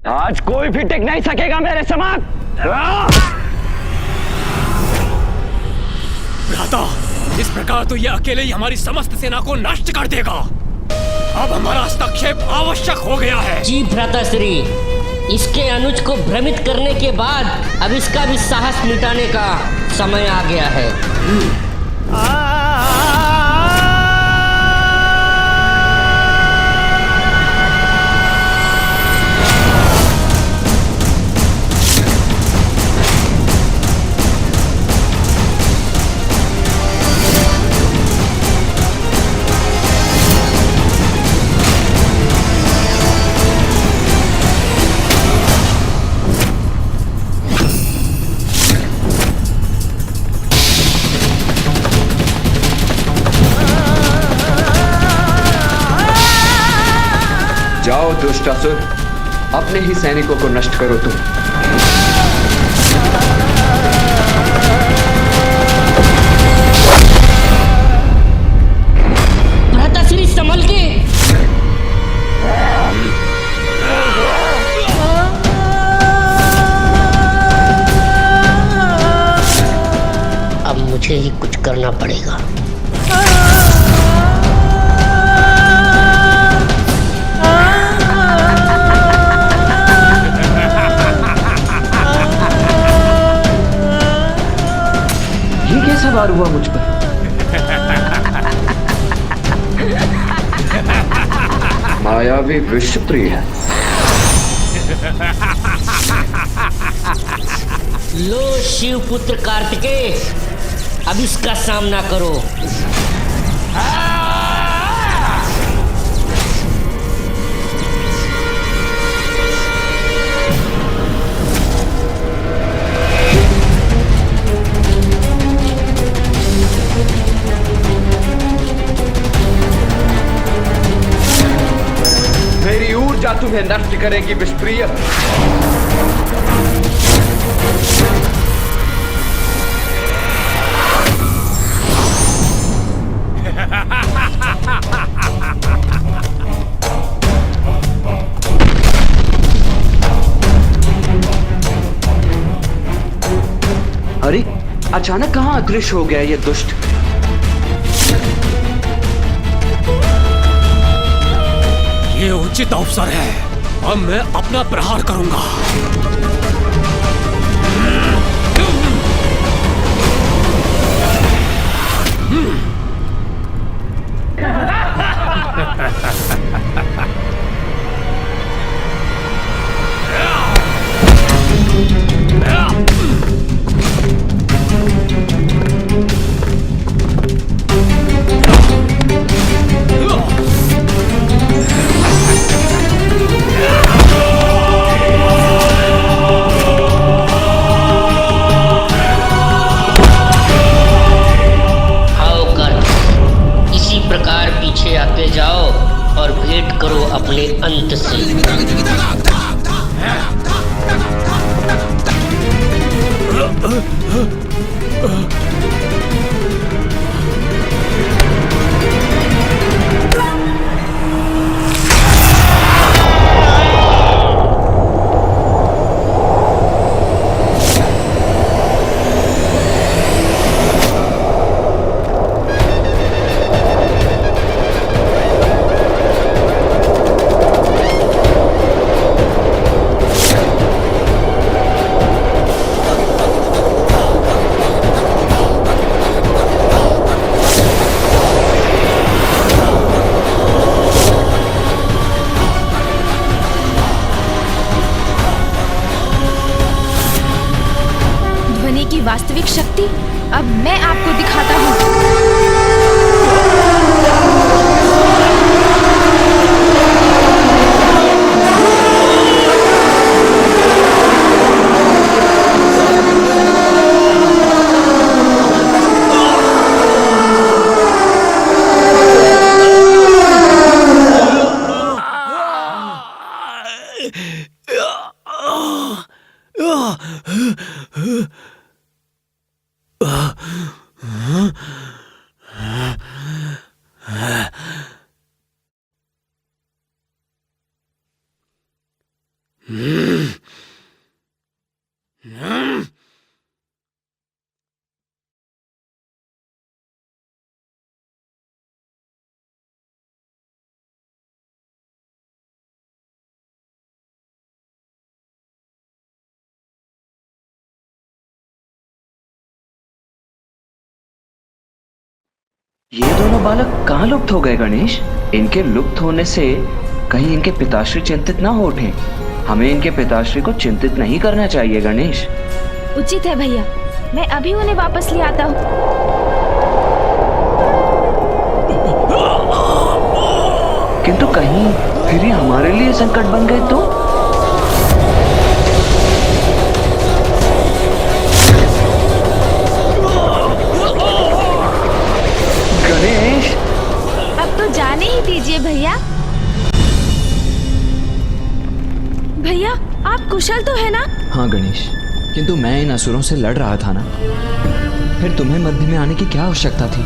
आज कोई भी टिक नहीं सकेगा मेरे समक्ष। भ्राता, इस प्रकार तो यह अकेले ही हमारी समस्त सेना को नष्ट कर देगा। अब हमारा हस्तक्षेप आवश्यक हो गया है। जी भ्राताश्री, इसके अनुज को भ्रमित करने के बाद अब इसका भी साहस मिटाने का समय आ गया है। जाओ दुष्टासुर, अपने ही सैनिकों को नष्ट करो तुम। भ्राताश्री संभल के। अब मुझे ही कुछ करना पड़ेगा। कैसा वार हुआ मुझ पर? मायावी विषप्रिय। लो शिवपुत्र कार्तिकेय, अब इसका सामना करो। मेरी ऊर्जा तुम्हें नष्ट करेगी विषप्रिय। अरे अचानक कहां अदृश्य हो गया ये दुष्ट? ये उचित अवसर है, अब मैं अपना प्रहार करूंगा। अपने अंत से। की वास्तविक शक्ति अब मैं आपको दिखाता हूँ। ये दोनों बालक कहाँ लुप्त हो गए गणेश? इनके लुप्त होने से कहीं इनके पिताश्री चिंतित ना हो उठे। हमें इनके पिताश्री को चिंतित नहीं करना चाहिए गणेश। उचित है भैया, मैं अभी उन्हें वापस ले आता हूँ। किंतु कहीं फिर ये हमारे लिए संकट बन गए तो? गणेश, अब तो जाने ही दीजिए भैया। भैया, आप कुशल तो है ना? हाँ गणेश, किंतु मैं इन असुरों से लड़ रहा था ना, फिर तुम्हें मध्य में आने की क्या आवश्यकता थी?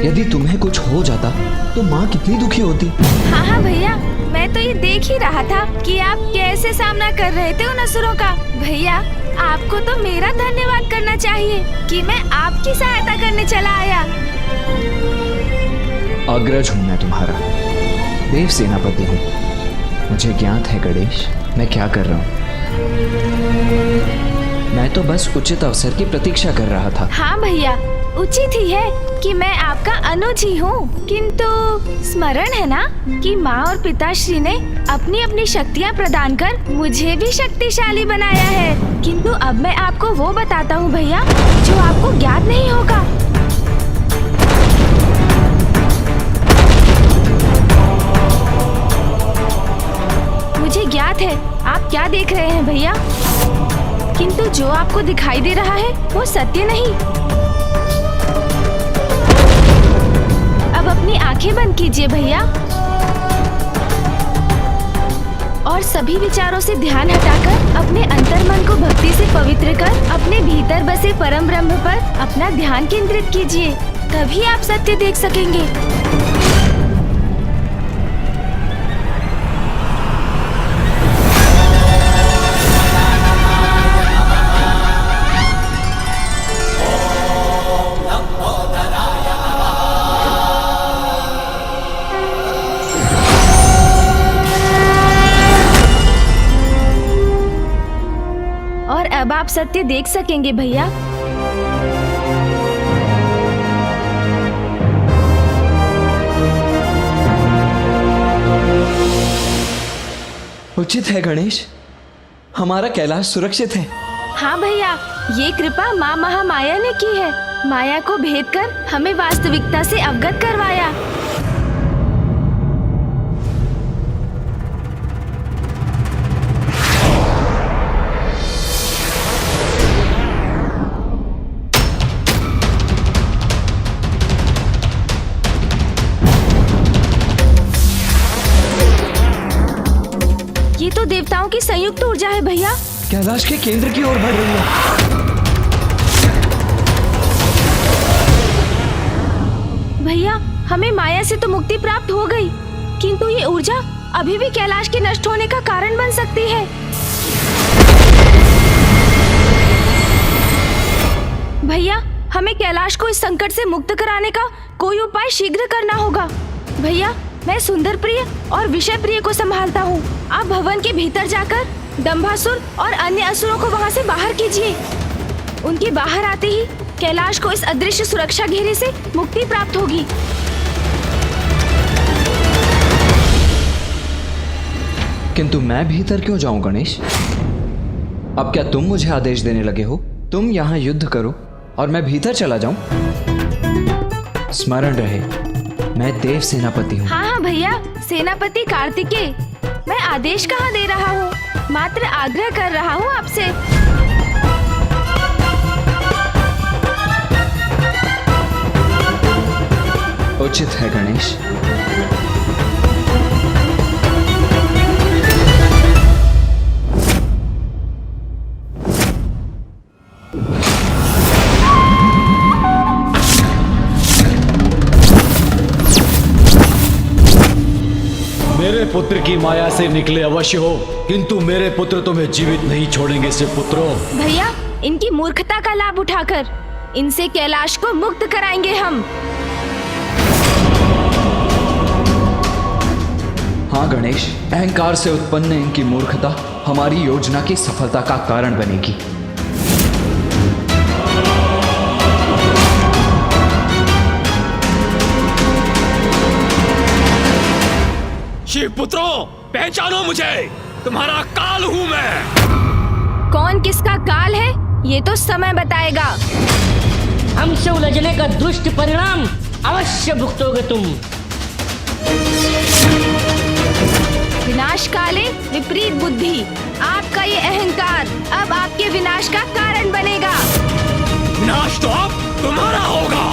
यदि तुम्हें कुछ हो जाता तो माँ कितनी दुखी होती। हाँ हाँ भैया, मैं तो ये देख ही रहा था कि आप कैसे सामना कर रहे थे उन असुरों का। भैया, आपको तो मेरा धन्यवाद करना चाहिए कि मैं आपकी सहायता करने चला आया। अग्रज हूँ मैं तुम्हारा, देव सेनापति हूँ। मुझे ज्ञात है गणेश, मैं क्या कर रहा हूँ। मैं तो बस उचित अवसर की प्रतीक्षा कर रहा था। हाँ भैया, उचित ही है कि मैं आपका अनुज ही हूँ, किंतु स्मरण है ना कि माँ और पिताश्री ने अपनी अपनी शक्तियाँ प्रदान कर मुझे भी शक्तिशाली बनाया है। किंतु अब मैं आपको वो बताता हूँ भैया, जो आपको ज्ञात नहीं होगा। मुझे ज्ञात है आप क्या देख रहे हैं भैया, किंतु जो आपको दिखाई दे रहा है वो सत्य नहीं। अब अपनी आंखें बंद कीजिए भैया और सभी विचारों से ध्यान हटाकर अपने अंतर्मन को भक्ति से पवित्र कर अपने भीतर बसे परम ब्रह्म पर अपना ध्यान केंद्रित कीजिए, तभी आप सत्य देख सकेंगे। और अब आप सत्य देख सकेंगे भैया। उचित है गणेश, हमारा कैलाश सुरक्षित है। हाँ भैया, ये कृपा माँ महामाया ने की है। माया को भेद कर हमें वास्तविकता से अवगत करवाया। ये तो देवताओं की संयुक्त ऊर्जा है भैया। कैलाश के केंद्र की ओर बढ़ रही है। भैया, हमें माया से तो मुक्ति प्राप्त हो गई, किंतु ये ऊर्जा अभी भी कैलाश के नष्ट होने का कारण बन सकती है। भैया, हमें कैलाश को इस संकट से मुक्त कराने का कोई उपाय शीघ्र करना होगा। भैया, मैं सुंदर प्रिय और विषय प्रिय को संभालता हूँ। आप भवन के भीतर जाकर दंभासुर और अन्य असुरों को वहाँ से बाहर कीजिए। उनके बाहर आते ही कैलाश को इस अदृश्य सुरक्षा घेरे से मुक्ति प्राप्त होगी। किंतु मैं भीतर क्यों जाऊं गणेश? अब क्या तुम मुझे आदेश देने लगे हो? तुम यहाँ युद्ध करो और मैं भीतर चला जाऊं? स्मरण रहे, मैं देव सेनापति हूँ। हाँ हाँ भैया, सेनापति कार्तिकेय। मैं आदेश कहाँ दे रहा हूँ, मात्र आग्रह कर रहा हूँ आपसे। उचित है गणेश। पुत्र की माया से निकले अवश्य हो, किंतु मेरे पुत्र तुम्हें जीवित नहीं छोड़ेंगे शिवपुत्रो। भैया, इनकी मूर्खता का लाभ उठाकर इनसे कैलाश को मुक्त कराएंगे हम। हाँ गणेश, अहंकार से उत्पन्न इनकी मूर्खता हमारी योजना की सफलता का कारण बनेगी। शिवपुत्रो, पहचानो मुझे, तुम्हारा काल हूं मैं। कौन किसका काल है ये तो समय बताएगा। हमसे उलझने का दुष्ट परिणाम अवश्य भुगतोगे तुम। विनाश काले विपरीत बुद्धि, आपका ये अहंकार अब आपके विनाश का कारण बनेगा। विनाश तो अब तुम्हारा होगा।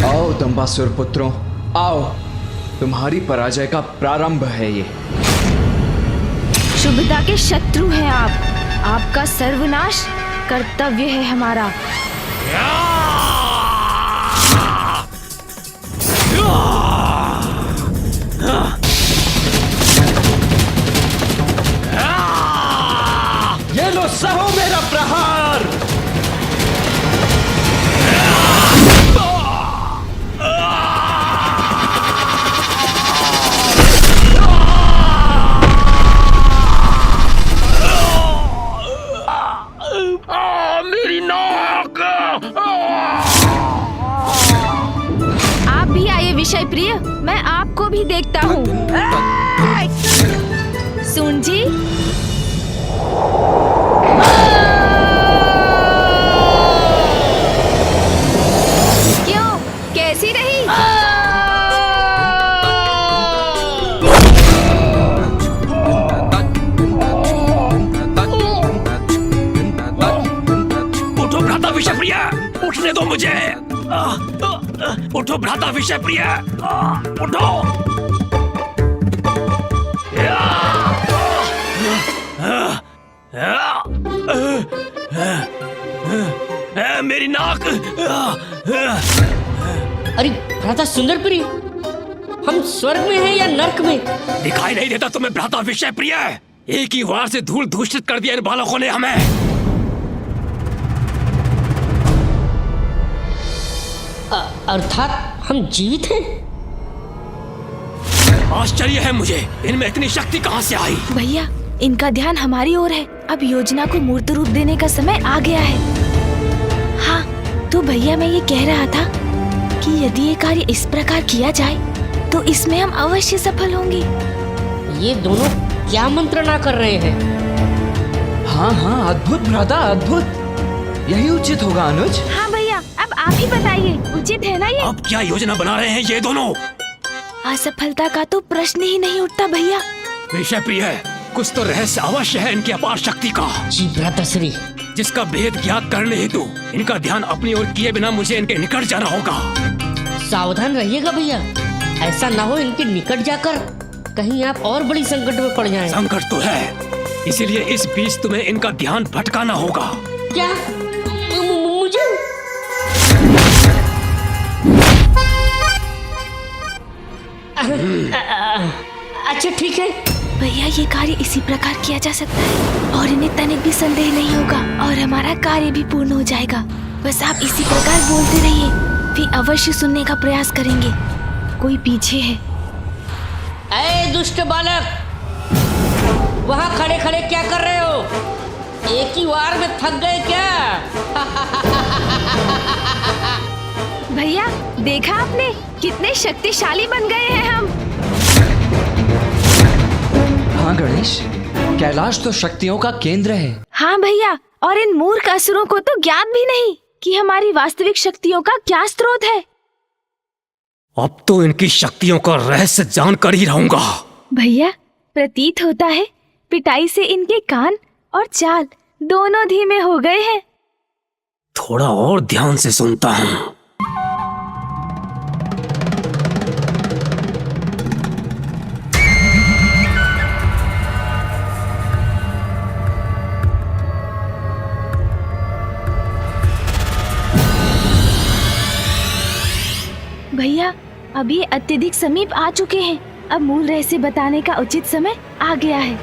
आओ दंबासुर पुत्रों, आओ, तुम्हारी पराजय का प्रारंभ है ये। शुभता के शत्रु हैं आप, आपका सर्वनाश कर्तव्य है हमारा। ये लो सहो मेरा प्रहार। मेरी नाक। आप भी आइए विषय प्रिय, मैं आपको भी देखता हूँ। सुन जी, क्यों, कैसी रही? उठो भ्राता विषप्रिय, उठने दो मुझे। उठो भ्राता विषप्रिय, उठो। मेरी नाक। अरे भ्राता सुंदर प्रिय, हम स्वर्ग में हैं या नर्क में? दिखाई नहीं देता तुम्हें भ्राता विषप्रिय? एक ही वार से धूल दूषित कर दिया इन बालकों ने हमें। अर्थात हम जीवित हैं? आश्चर्य है मुझे, इनमें इतनी शक्ति कहां से आई? भैया, इनका ध्यान हमारी ओर है। अब योजना को मूर्त रूप देने का समय आ गया है। हाँ, तो भैया मैं ये कह रहा था कि यदि ये कार्य इस प्रकार किया जाए तो इसमें हम अवश्य सफल होंगे। ये दोनों क्या मंत्रणा कर रहे हैं? हाँ हाँ, अद्भुत भ्राता, अद्भुत। यही उचित होगा अनुज। हाँ भैया, अब आप ही बताइए, उचित है ना ये? अब क्या योजना बना रहे हैं ये दोनों? असफलता का तो प्रश्न ही नहीं उठता भैया। विषप्रिय, कुछ तो रहस्य अवश्य है इनकी अपार शक्ति का, जी भ्राताश्री। जिसका भेद ज्ञात करने हेतु इनका ध्यान अपनी ओर किए बिना मुझे इनके निकट जाना होगा। सावधान रहिएगा भैया, ऐसा ना हो इनके निकट जाकर कहीं आप और बड़ी संकट में पड़ जाएं। संकट तो है, इसीलिए इस बीच तुम्हें इनका ध्यान भटकाना होगा। क्या मुझे? अच्छा ठीक है भैया, ये कार्य इसी प्रकार किया जा सकता है और इन्हें तनिक भी संदेह नहीं होगा और हमारा कार्य भी पूर्ण हो जाएगा। बस आप इसी प्रकार बोलते रहिए, फिर अवश्य सुनने का प्रयास करेंगे। कोई पीछे है। ऐ दुष्ट बालक, वहाँ खड़े खड़े क्या कर रहे हो? एक ही वार में थक गए क्या? भैया, देखा आपने कितने शक्तिशाली बन गए हैं हम। हाँ गणेश, कैलाश तो शक्तियों का केंद्र है। हाँ भैया, और इन मूर्ख असुरों को तो ज्ञात भी नहीं कि हमारी वास्तविक शक्तियों का क्या स्रोत है। अब तो इनकी शक्तियों का रहस्य जानकर ही रहूंगा। भैया, प्रतीत होता है पिटाई से इनके कान और चाल दोनों धीमे हो गए हैं। थोड़ा और ध्यान से सुनता हूँ। भैया, अब ये अत्यधिक समीप आ चुके हैं। अब मूल रहस्य बताने का उचित समय आ गया है।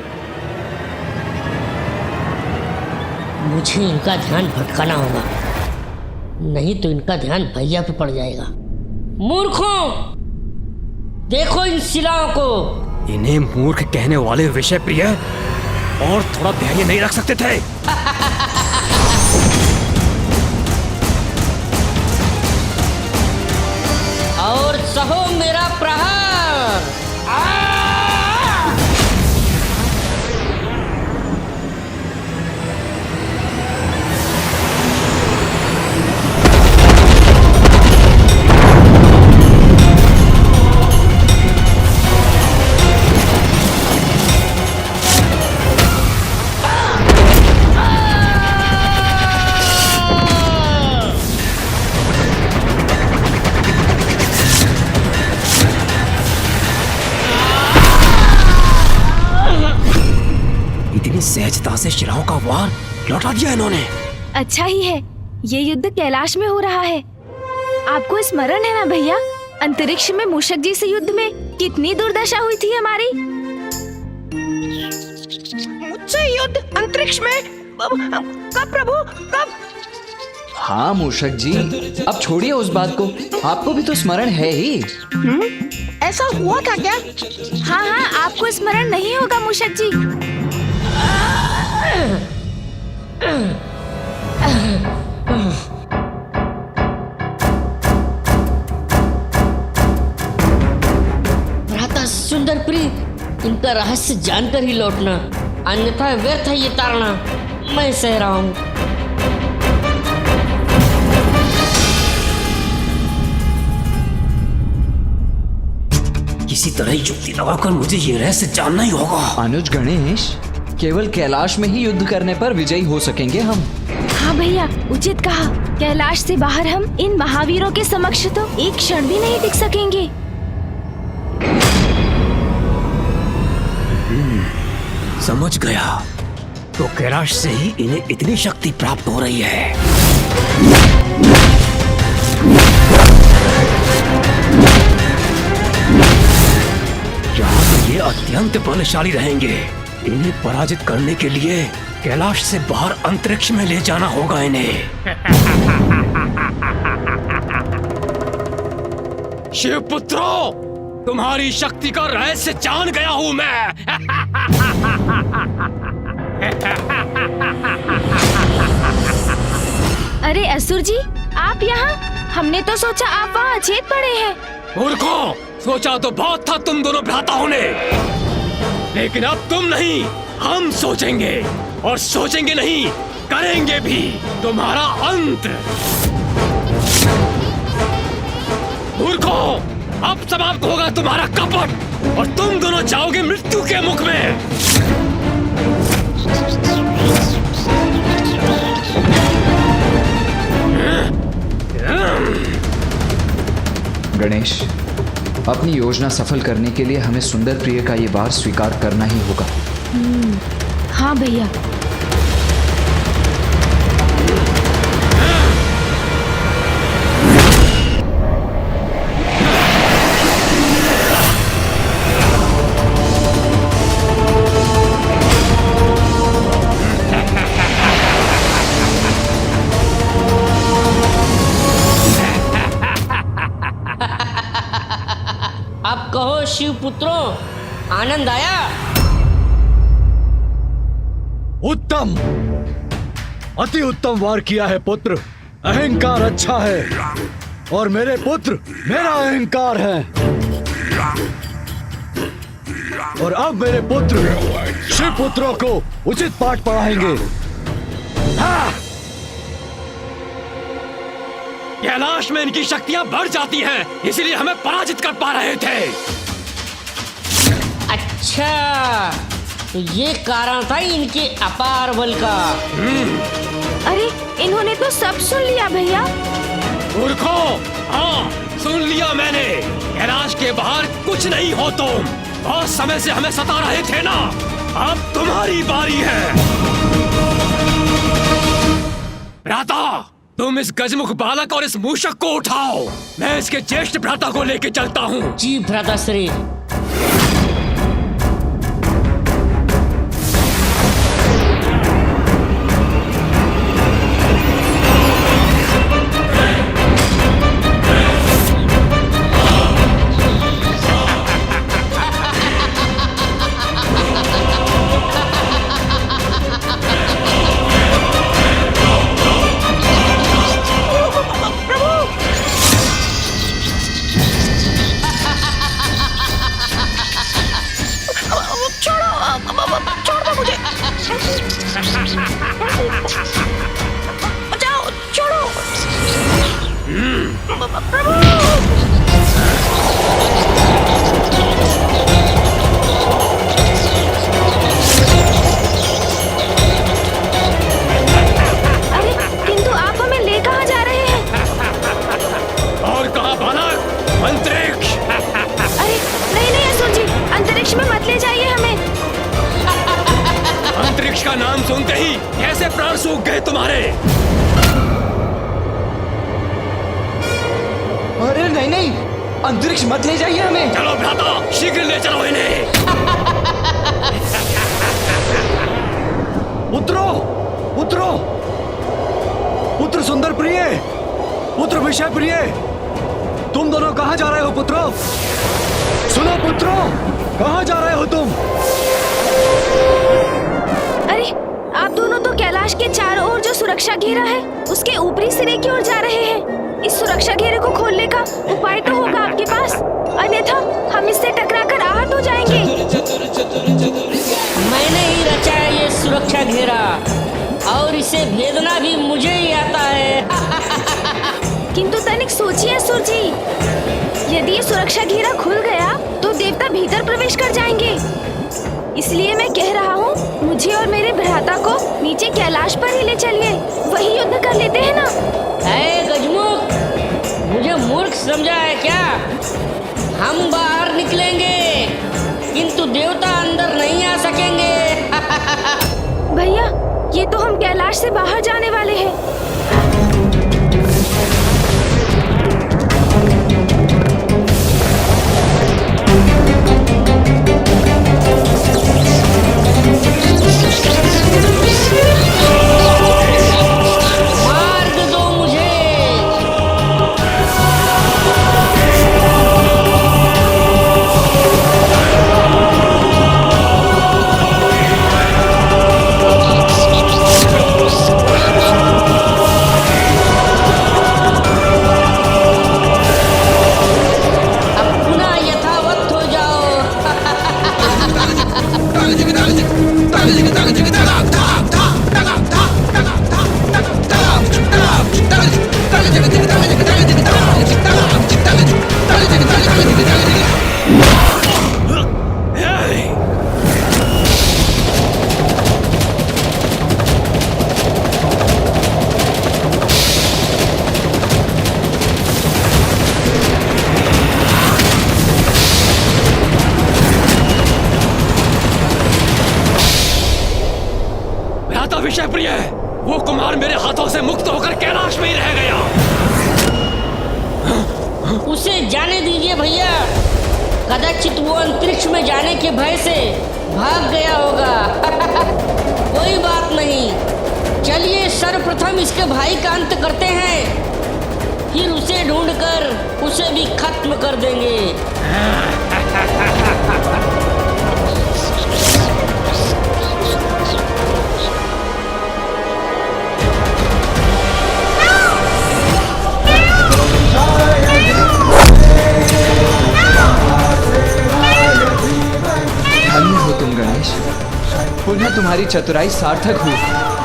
मुझे इनका ध्यान भटकाना होगा, नहीं तो इनका ध्यान भैया पे पड़ जाएगा। मूर्खों, देखो इन शिलाओं को। इन्हें मूर्ख कहने वाले विषय प्रिय और थोड़ा धैर्य नहीं रख सकते थे। और सहो मेरा प्रहार। इतनी सहजता से शिलाओं का वार लौटा दिया इन्होंने। अच्छा ही है, ये युद्ध कैलाश में हो रहा है। आपको स्मरण है ना भैया, अंतरिक्ष में मूषक जी से युद्ध में कितनी दुर्दशा हुई थी हमारी। मुझसे युद्ध अंतरिक्ष में? कब प्रभु, कब? हाँ मूषक जी, अब छोड़िए उस बात को, आपको भी तो स्मरण है ही। ऐसा हुआ था क्या? हाँ हाँ, आपको स्मरण नहीं होगा मूषक जी। भ्राता सुंदर प्रिय, इनका रहस्य जानकर ही लौटना, अन्यथा व्यर्थ है ये ताड़ना। मैं सह रहा हूँ। किसी तरह युक्ति लगाकर मुझे ये रहस्य जानना ही होगा। अनुज गणेश, केवल कैलाश में ही युद्ध करने पर विजयी हो सकेंगे हम। हाँ भैया, उचित कहा। कैलाश से बाहर हम इन महावीरों के समक्ष तो एक क्षण भी नहीं टिक सकेंगे। समझ गया, तो कैलाश से ही इन्हें इतनी शक्ति प्राप्त हो रही है। यहाँ तो ये अत्यंत बलशाली रहेंगे। इन्हें पराजित करने के लिए कैलाश से बाहर अंतरिक्ष में ले जाना होगा इन्हें। शिवपुत्रों, तुम्हारी शक्ति का रहस्य जान गया हूं मैं। अरे असुर जी, आप यहाँ? हमने तो सोचा आप वहाँ अचेत पड़े हैं। मूर्खों, सोचा तो बहुत था तुम दोनों भ्राताओं ने, लेकिन अब तुम नहीं, हम सोचेंगे, और सोचेंगे नहीं, करेंगे भी तुम्हारा अंत। मूर्खों, अब समाप्त होगा तुम्हारा कपट और तुम दोनों जाओगे मृत्यु के मुख में। गणेश, अपनी योजना सफल करने के लिए हमें सुंदर प्रिय का ये वार स्वीकार करना ही होगा। हाँ भैया। अब कहो शिव पुत्रों, आनंद आया? उत्तम, अति उत्तम वार किया है पुत्र। अहंकार अच्छा है और मेरे पुत्र मेरा अहंकार है। और अब मेरे पुत्र शिव पुत्रों को उचित पाठ पढ़ाएंगे। हाँ! कैलाश में इनकी शक्तियां बढ़ जाती हैं, इसलिए हमें पराजित कर पा रहे थे। अच्छा, तो ये कारण था इनके अपार बल का। अरे, इन्होंने तो सब सुन लिया भैया। मूर्खों, हाँ, सुन लिया मैंने। कैलाश के बाहर कुछ नहीं हो तुम। बहुत समय से हमें सता रहे थे ना, अब तुम्हारी बारी है। भ्राता, तुम इस गजमुख बालक और इस मूषक को उठाओ। मैं इसके ज्येष्ठ भ्राता को लेके चलता हूँ। जी भ्राताश्री। छोड़ दो मुझे। बचाओ, छोड़ो। प्रभु। अरे किंतु आप हमें ले कहाँ जा रहे हैं? और कहा बालक? अंतरिक्ष। अरे नहीं नहीं असुर जी, अंतरिक्ष में मत ले जाइए हमें। अंतरिक्ष का नाम सुनते ही कैसे प्राण सूख गए तुम्हारे? अरे नहीं नहीं, अंतरिक्ष मत ले जाइए हमें। चलो भ्राता, शीघ्र ले चलो इन्हें। पुत्रो, पुत्रो, पुत्र सुंदर प्रिय, पुत्र विषय प्रिय, तुम दोनों कहाँ जा रहे हो पुत्रो? सुनो पुत्रो, कहाँ जा रहे हो तुम? अरे आप दोनों तो कैलाश के चारों ओर जो सुरक्षा घेरा है उसके ऊपरी सिरे की ओर जा रहे हैं। इस सुरक्षा घेरे को खोलने का उपाय तो होगा आपके पास, अन्यथा हम इससे टकराकर आहत हो जाएंगे। मैंने ही रचा है ये सुरक्षा घेरा और इसे भेदना भी मुझे ही आता है। किंतु तनिक सोचिए असुर जी, यदि ये सुरक्षा घेरा खुल गया तो देवता भीतर प्रवेश कर जाएंगे। इसलिए मैं कह रहा हूँ, मुझे और मेरे भ्राता को नीचे कैलाश पर ही ले चलिए, वही युद्ध कर लेते हैं ना। ऐ गजमुख, मुझे मूर्ख समझा है क्या? हम बाहर निकलेंगे किंतु देवता अंदर नहीं आ सकेंगे। भैया, ये तो हम कैलाश से बाहर जाने वाले हैं। मार्ग दो मुझे। अब पुनः यथावत हो जाओ। भ्राता विषय प्रिय, वो कुमार मेरे हाथों से मुक्त होकर कैलाश में ही रह गया। उसे जाने दीजिए भैया, कदाचित वो अंतरिक्ष में जाने के भय से भाग गया होगा। कोई बात नहीं, चलिए सर्वप्रथम इसके भाई का अंत करते हैं, फिर उसे ढूंढकर उसे भी खत्म कर देंगे। धन्य हो तुम गणेश, पुनः तुम्हारी चतुराई सार्थक हुई।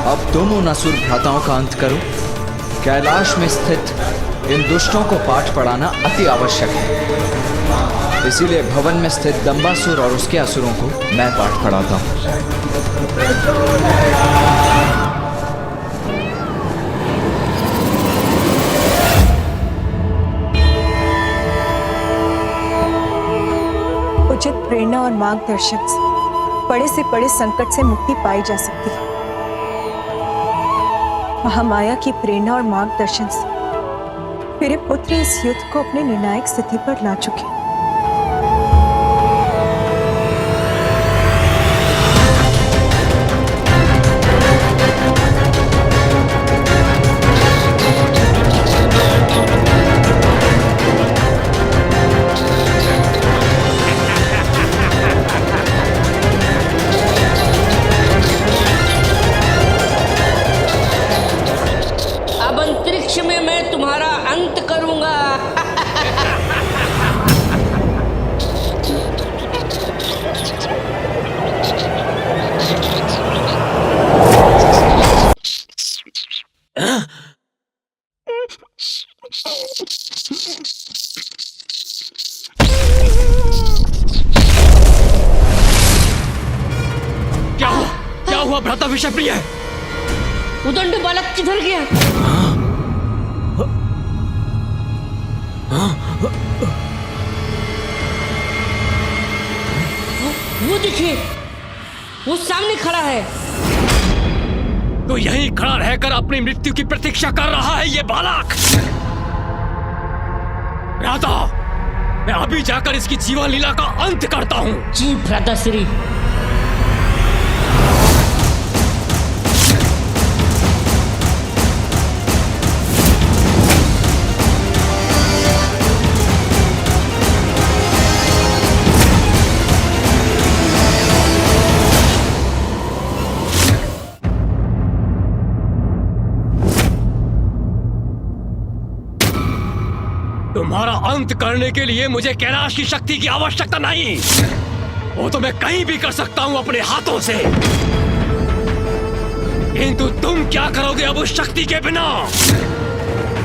अब तुम उन असुर भ्राताओं का अंत करो। कैलाश में स्थित इन दुष्टों को पाठ पढ़ाना अति आवश्यक है। इसीलिए भवन में स्थित दंबासुर और उसके असुरों को मैं पाठ पढ़ाता हूँ। उचित प्रेरणा और मार्गदर्शन से बड़े संकट से मुक्ति पाई जा सकती है। महामाया की प्रेरणा और मार्गदर्शन से मेरे पुत्र इस युद्ध को अपने निर्णायक स्थिति पर ला चुके हैं। अब अंतरिक्ष में मैं तुम्हारा अंत करूंगा। क्या हुआ भ्राता विषयप्रिय? उदंड बालक किधर गया? वो देखिए, वो सामने खड़ा है। तो यहीं खड़ा रहकर अपनी मृत्यु की प्रतीक्षा कर रहा है ये बालक। भ्राता, मैं अभी जाकर इसकी जीवन लीला का अंत करता हूँ। जी भ्राताश्री। तुम्हारा अंत करने के लिए मुझे कैलाश की शक्ति की आवश्यकता नहीं। वो तो मैं कहीं भी कर सकता हूं अपने हाथों से। किंतु तुम क्या करोगे अब उस शक्ति के बिना?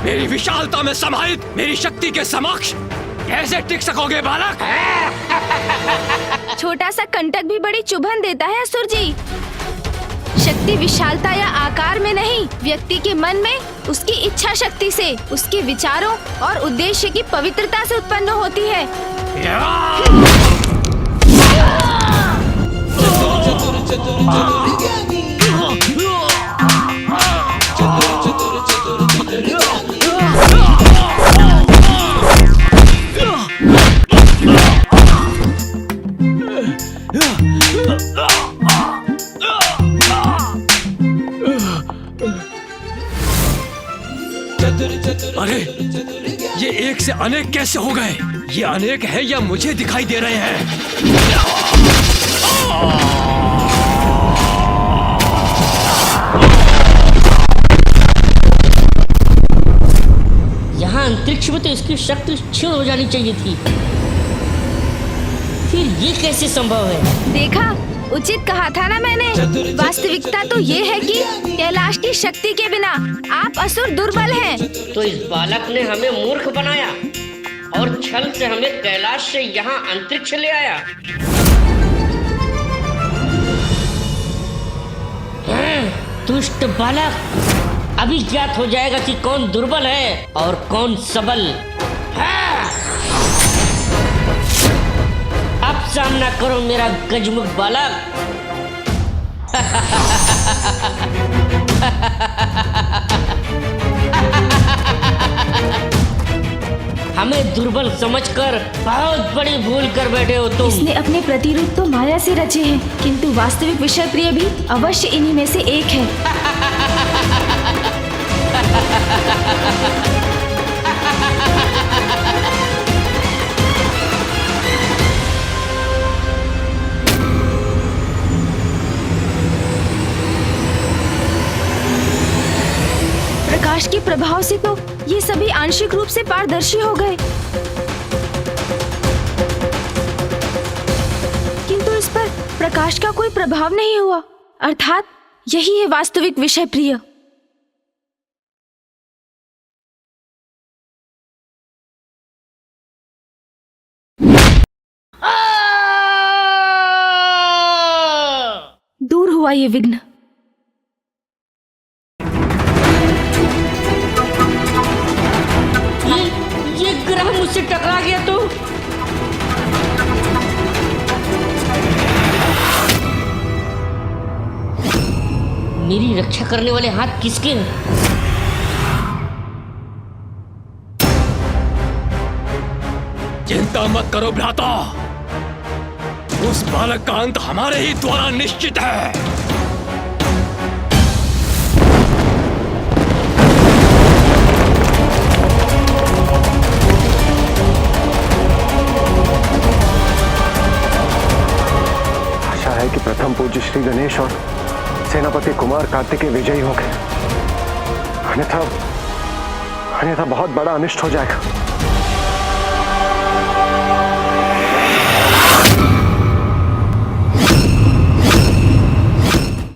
मेरी विशालता में समाहित मेरी शक्ति के समक्ष कैसे टिक सकोगे बालक? छोटा सा कंटक भी बड़ी चुभन देता है असुर जी। शक्ति विशालता या आकार में नहीं, व्यक्ति के मन में उसकी इच्छा शक्ति से, उसके विचारों और उद्देश्य की पवित्रता से उत्पन्न होती है। अरे ये एक से अनेक कैसे हो गए? ये अनेक है या मुझे दिखाई दे रहे हैं? यहाँ अंतरिक्ष में तो इसकी शक्ति क्षीण हो जानी चाहिए थी, फिर ये कैसे संभव है? देखा, उचित कहा था ना मैंने। वास्तविकता तो ये है कि कैलाश की शक्ति के बिना आप असुर दुर्बल हैं। तो इस बालक ने हमें मूर्ख बनाया और छल से हमें कैलाश से यहाँ अंतरिक्ष ले आया। दुष्ट बालक, अभी ज्ञात हो जाएगा कि कौन दुर्बल है और कौन सबल। अब सामना करो मेरा गजमुख बालक। हमें दुर्बल समझकर बहुत बड़ी भूल कर बैठे हो तुम। इसने अपने प्रतिरूप तो माया से रचे हैं, किंतु वास्तविक विषय प्रिय भी अवश्य इन्हीं में से एक है। प्रकाश के प्रभाव से तो ये सभी आंशिक रूप से पारदर्शी हो गए, किंतु इस पर प्रकाश का कोई प्रभाव नहीं हुआ। अर्थात यही है वास्तविक विषय प्रिय। दूर हुआ ये विघ्न। ये ग्रह मुझसे टकरा गया तो मेरी रक्षा करने वाले हाथ किसके हैं? चिंता मत करो भ्राता, उस बालक का अंत हमारे ही द्वारा निश्चित है। आशा है कि प्रथम पूज्य श्री गणेश और सेनापति कुमार कार्तिकेय विजयी हो गए, अन्यथा बहुत बड़ा अनिष्ट हो जाएगा।